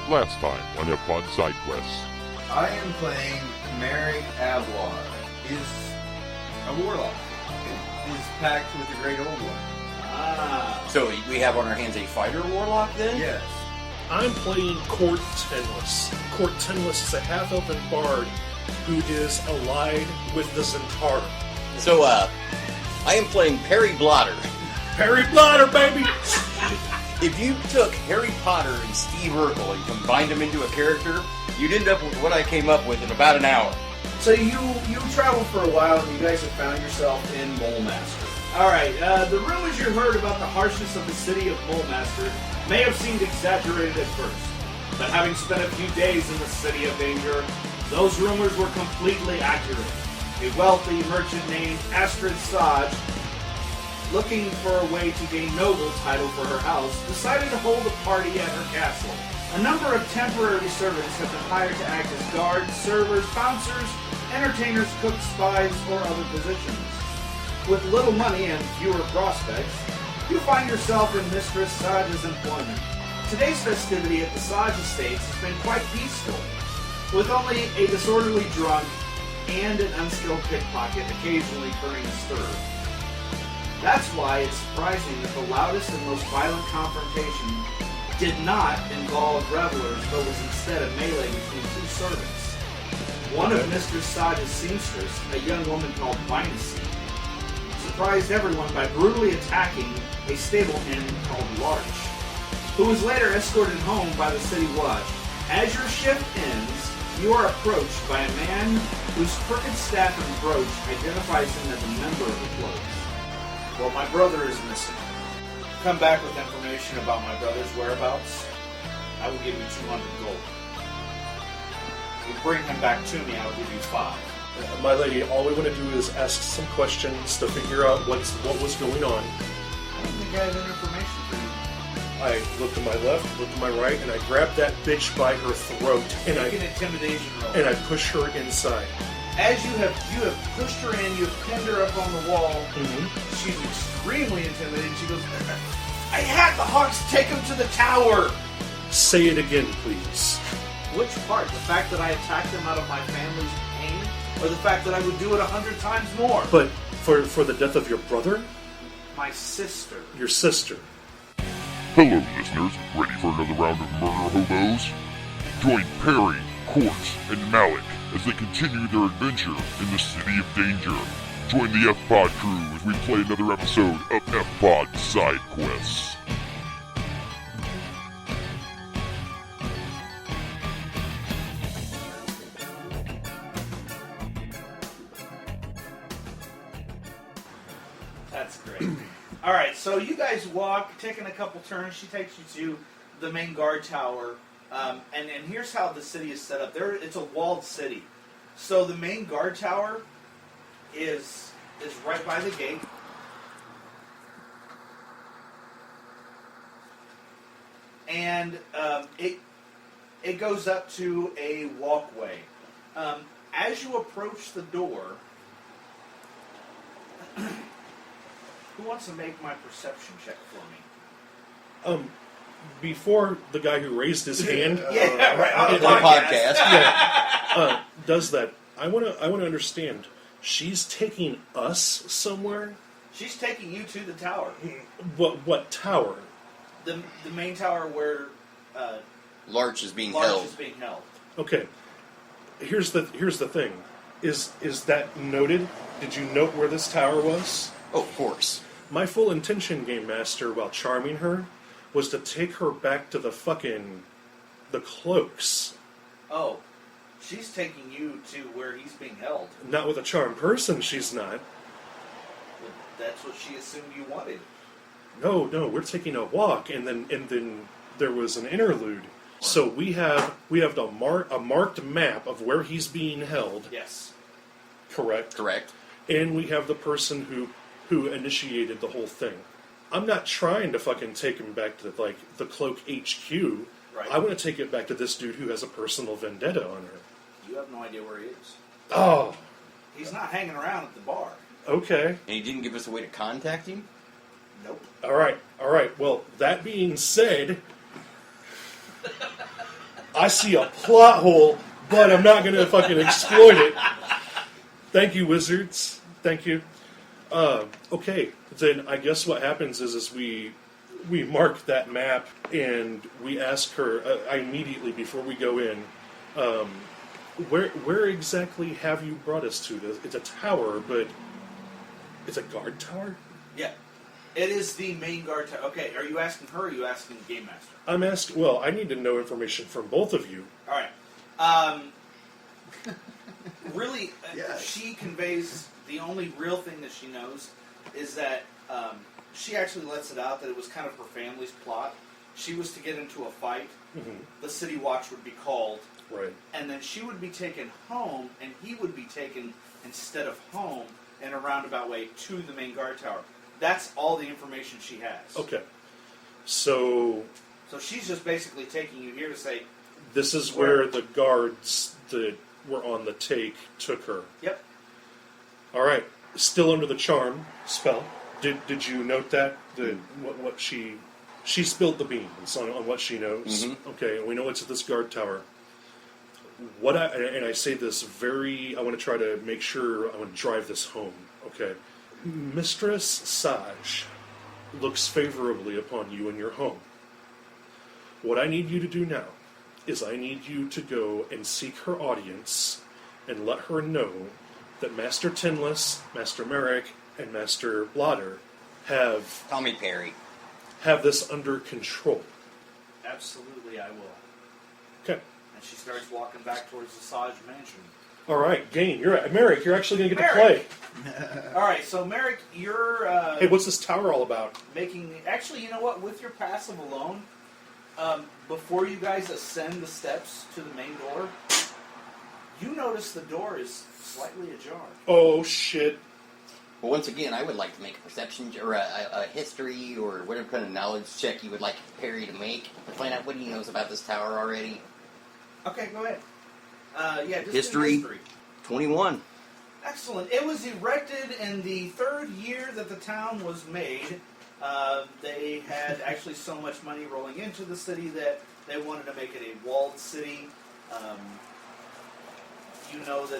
Last time on FPOD Side Quests. I am playing Merrick Avlar. He's a warlock. He's packed with the Great Old One. So we have on our hands a fighter warlock then? Yes. I'm playing Court Tenless. Court Tenless is a half-elven bard who is allied with the Zentara. So, I am playing Perry Blotter. Perry Blotter, baby! If you took Harry Potter and Steve Urkel and combined them into a character, you'd end up with what I came up with in about an hour. So you traveled for a while and you guys have found yourself in Molemaster. Alright, the rumors you heard about the harshness of the city of Molemaster may have seemed exaggerated at first. But having spent a few days in the city of danger, those rumors were completely accurate. A wealthy merchant named Astrid Saj, looking for a way to gain noble title for her house, decided to hold a party at her castle. A number of temporary servants have been hired to act as guards, servers, bouncers, entertainers, cooks, spies, or other positions. With little money and fewer prospects, you find yourself in Mistress Saj's employment. Today's festivity at the Saj Estates has been quite peaceful, with only a disorderly drunk and an unskilled pickpocket occasionally occurring a stir. That's why it's surprising that the loudest and most violent confrontation did not involve revelers, but was instead a melee between two servants. One of Mistress Saj's seamstress, a young woman called Vinacey, surprised everyone by brutally attacking a stableman called Larch, who was later escorted home by the city watch. As your shift ends, you are approached by a man whose crooked staff and brooch identifies him as a member of the close. Well, my brother is missing. Come back with information about my brother's whereabouts. I will give you 200 gold. If you bring him back to me, I will give you 5. My lady, all we want to do is ask some questions to figure out what was going on. I don't think I have any information for you. I look to my left, look to my right, and I grab that bitch by her throat, and Make an intimidation roll. I push her inside. As you have pushed her in, you have pinned her up on the wall. Mm-hmm. She's extremely intimidated. She goes, I had the Hawks take him to the tower! Say it again, please. Which part? The fact that I attacked them out of my family's pain? Or the fact that I would do it 100 times more? But for the death of your brother? My sister. Your sister. Hello, listeners. Ready for another round of murder hobos? Join Perry, Court, and Malik as they continue their adventure in the City of Danger. Join the FPOD crew as we play another episode of FPOD Side Quests. That's great. Alright, so you guys walk, taking a couple turns. She takes you to the main guard tower. And here's how the city is set up. It's a walled city. So the main guard tower is right by the gate. And it goes up to a walkway. As you approach the door, who wants to make my perception check for me? Before the guy who raised his hand, right, on the podcast. does that, I want to understand. She's taking us somewhere. She's taking you to the tower. What tower? The main tower where Larch is being Larch held. is being held. Okay. Here's the thing. Is that noted? Did you note where this tower was? Oh, of course. My full intention, Game Master, while charming her, was to take her back to the cloaks. Oh, she's taking you to where he's being held. Not with a charmed person, she's not. Well, that's what she assumed you wanted. No, we're taking a walk, and then there was an interlude. So we have a marked map of where he's being held. Yes. Correct. And we have the person who initiated the whole thing. I'm not trying to fucking take him back to the Cloak HQ. Right. I want to take it back to this dude who has a personal vendetta on her. You have no idea where he is. Oh. He's not hanging around at the bar. Okay. And he didn't give us a way to contact him? Nope. All right. Well, that being said, I see a plot hole, but I'm not going to fucking exploit it. Thank you, wizards. Thank you. Okay, then I guess what happens is we mark that map and we ask her immediately before we go in, where exactly have you brought us to? It's a tower, but it's a guard tower? Yeah. It is the main guard tower. Okay, are you asking her or are you asking the Game Master? I'm asking, well, I need to know information from both of you. All right. Really, Yes. she conveys the only real thing that she knows is that she actually lets it out that it was kind of her family's plot. She was to get into a fight. Mm-hmm. The City Watch would be called. Right. And then she would be taken home, and he would be taken instead of home in a roundabout way to the main guard tower. That's all the information she has. Okay. So she's just basically taking you here to say, this is where the guards that were on the take took her. yep. All right. Still under the charm spell. Did you note that? What she spilled the beans on what she knows. Mm-hmm. Okay, and we know it's at this guard tower. I say this I want to try to make sure, I want to drive this home. Okay. Mistress Saj looks favorably upon you and your home. What I need you to do now is I need you to go and seek her audience and let her know that Master Tinless, Master Merrick, and Master Blotter have Tommy Perry. this under control. Absolutely, I will. Okay. And she starts walking back towards the Saj mansion. All right, Gain, Merrick, you're actually going to get to Merrick! play. All right, so Merrick, you're Hey, what's this tower all about? making... Actually, you know what? With your passive alone, before you guys ascend the steps to the main door, you notice the door is slightly ajar. Oh, shit. Well, once again, I would like to make a perception or a history or whatever kind of knowledge check you would like Perry to make to find out what he knows about this tower already. Okay, go ahead. Just do History. 21. Excellent. It was erected in the 3rd year that the town was made. They had actually so much money rolling into the city that they wanted to make it a walled city. You notice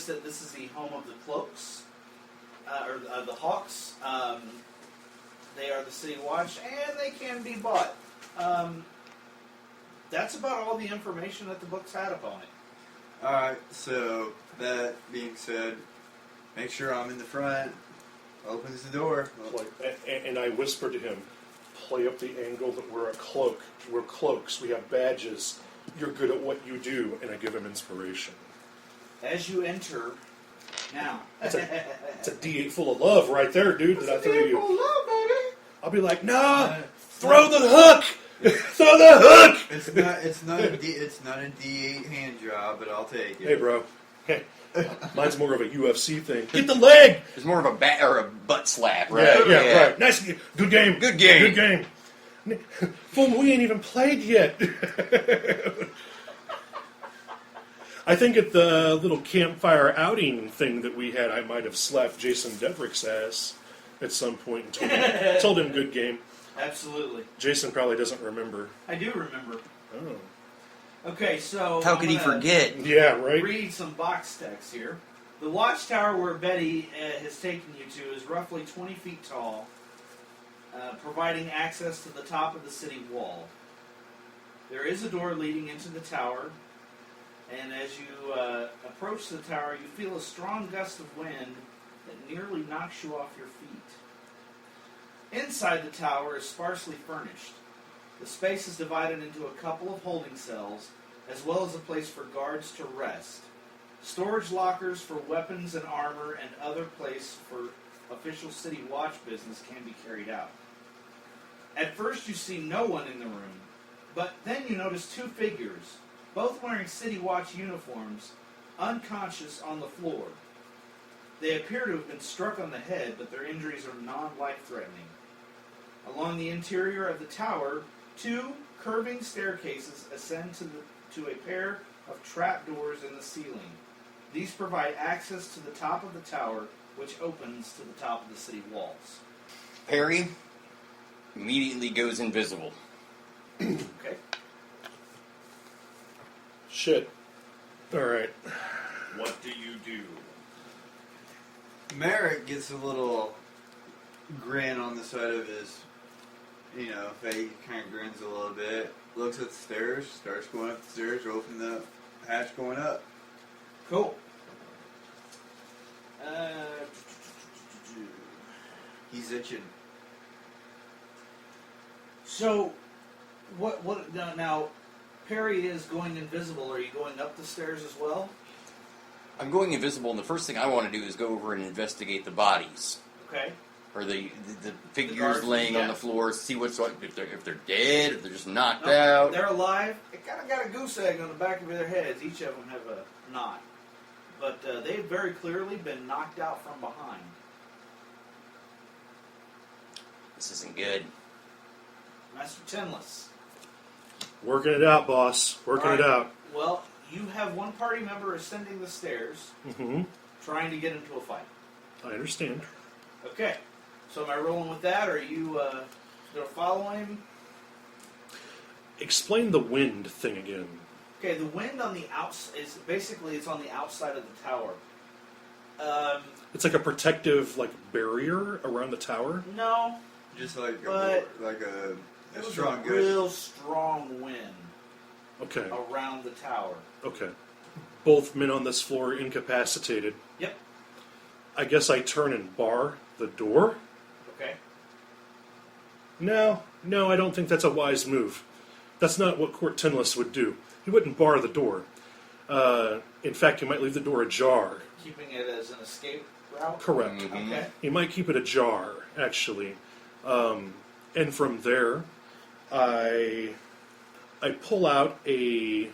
that this is the home of the Cloaks, or the Hawks. They are the City Watch, and they can be bought. That's about all the information that the books had upon it. Alright, so that being said, make sure I'm in the front. Opens the door. And I whisper to him, play up the angle that we're a cloak. We're cloaks. We have badges. You're good at what you do. And I give him inspiration. As you enter, now... It's a D8 full of love right there, dude, that I threw you. I'll be like, nah, throw the hook! Throw the hook! It's not a D8 hand job, but I'll take it. Hey, bro. Hey. Mine's more of a UFC thing. Get the leg! It's more of a bat or a butt slap, right? Yeah, right. Nice. Good game. Good game. Good game. Fool, we ain't even played yet. I think at the little campfire outing thing that we had, I might have slapped Jason Devrick's ass at some point and told him good game. Absolutely. Jason probably doesn't remember. I do remember. Oh. Okay, so... How could he forget? Yeah, right? Read some box text here. The watchtower where Betty has taken you to is roughly 20 feet tall, providing access to the top of the city wall. There is a door leading into the tower, and as you approach the tower, you feel a strong gust of wind that nearly knocks you off your feet. Inside the tower is sparsely furnished. The space is divided into a couple of holding cells, as well as a place for guards to rest. Storage lockers for weapons and armor and other place for official city watch business can be carried out. At first you see no one in the room, but then you notice 2 figures, both wearing city watch uniforms, unconscious on the floor. They appear to have been struck on the head, but their injuries are non-life-threatening. Along the interior of the tower, 2 curving staircases ascend to a pair of trapdoors in the ceiling. These provide access to the top of the tower, which opens to the top of the city walls. Perry immediately goes invisible. Okay. shit. Alright. What do you do? Merrick gets a little grin on the side of his, face, kind of grins a little bit, looks at the stairs, starts going up the stairs, open the hatch going up. Cool. He's itching. So, what now, Perry is going invisible. Are you going up the stairs as well? I'm going invisible, and the first thing I want to do is go over and investigate the bodies. Okay. Or the figures guards, laying on yeah. the floor, see what's if they're dead, if they're just knocked out. They're alive. They kind of got a goose egg on the back of their heads. Each of them have a knot. But they've very clearly been knocked out from behind. This isn't good. Master Tinless. Working it out, boss. Working it out. Well, you have one party member ascending the stairs, Mm-hmm. trying to get into a fight. I understand. Okay. So am I rolling with that, or are you going to follow him? Explain the wind thing again. Okay, the wind on the is basically it's on the outside of the tower. It's like a protective, barrier around the tower. No, Just like But a it was strong a gush. real strong wind Okay. around the tower. Okay. Both men on this floor incapacitated. Yep. I guess I turn and bar the door? Okay. No, I don't think that's a wise move. That's not what Court Tinless would do. He wouldn't bar the door. In fact, he might leave the door ajar. Keeping it as an escape route? Correct. Mhm. Okay. He might keep it ajar, actually. And from there, I pull out I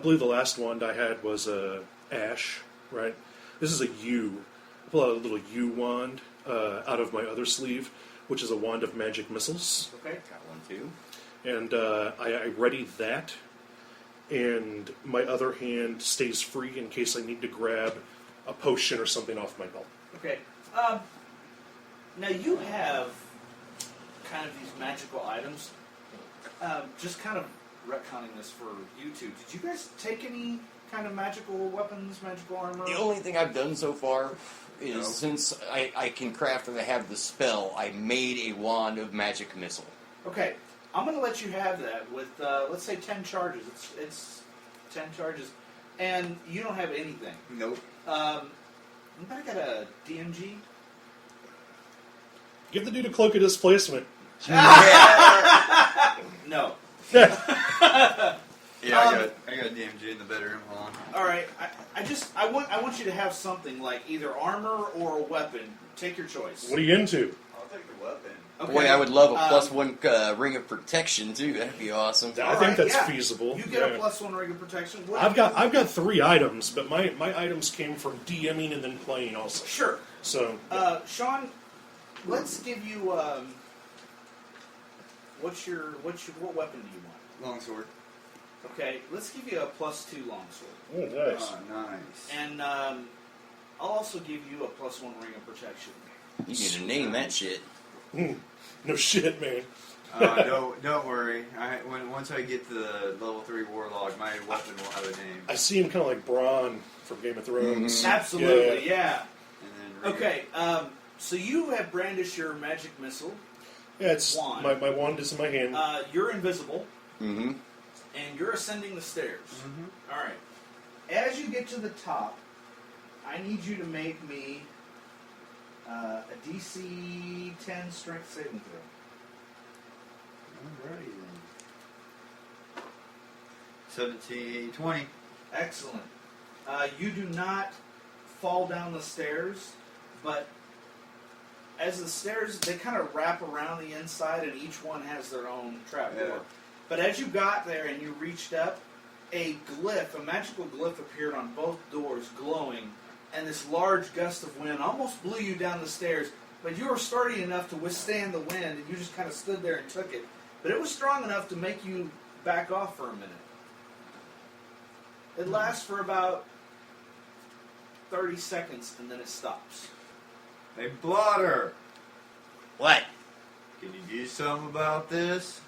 believe the last wand I had was a ash, right? This is a U. I pull out a little U wand out of my other sleeve, which is a wand of magic missiles. Okay. Got one too. And I ready that, and my other hand stays free in case I need to grab a potion or something off my belt. Okay. Now you have kind of these magical items. Just kind of retconning this for you two. Did you guys take any kind of magical weapons, magical armor? The only thing I've done so far is No. since I can craft and I have the spell, I made a wand of magic missile. Okay. I'm going to let you have that with, let's say, 10 charges. It's 10 charges. And you don't have anything. Nope. Anybody got a DMG? Give the dude a cloak of displacement. No. Yeah, I got DMG in the bedroom. Hold on. All right. I want you to have something like either armor or a weapon. Take your choice. What are you into? I'll take the weapon. Okay. Boy, I would love a +1 ring of protection too. That'd be awesome. I All think right, that's yeah. feasible. You get Yeah. a +1 ring of protection. What I've got 3 items, but my items came from DMing and then playing also. Sure. So Sean, let's give you. What weapon do you want? Longsword. Okay, let's give you a +2 longsword, oh, nice. Oh, nice. and I'll also give you a +1 ring of protection. You need to name that shit. No shit, man. Don't worry. Once I get to the level 3 warlock, my weapon will have a name. I see him kind of like Bronn from Game of Thrones. Absolutely, yeah. And then Okay, so you have brandished your magic missile. Yeah, it's Wand. my wand is in my hand. You're invisible, Mm-hmm. and you're ascending the stairs. Mhm. All right. As you get to the top, I need you to make me a DC 10 strength saving throw. Alrighty then. 17, 20. Excellent. You do not fall down the stairs, but as the stairs, they kind of wrap around the inside, and each one has their own trapdoor. Yeah. But as you got there and you reached up, a magical glyph appeared on both doors, glowing, and this large gust of wind almost blew you down the stairs, but you were sturdy enough to withstand the wind, and you just kind of stood there and took it. But it was strong enough to make you back off for a minute. It lasts for about 30 seconds, and then it stops. Hey, Blotter! What? Can you do something about this?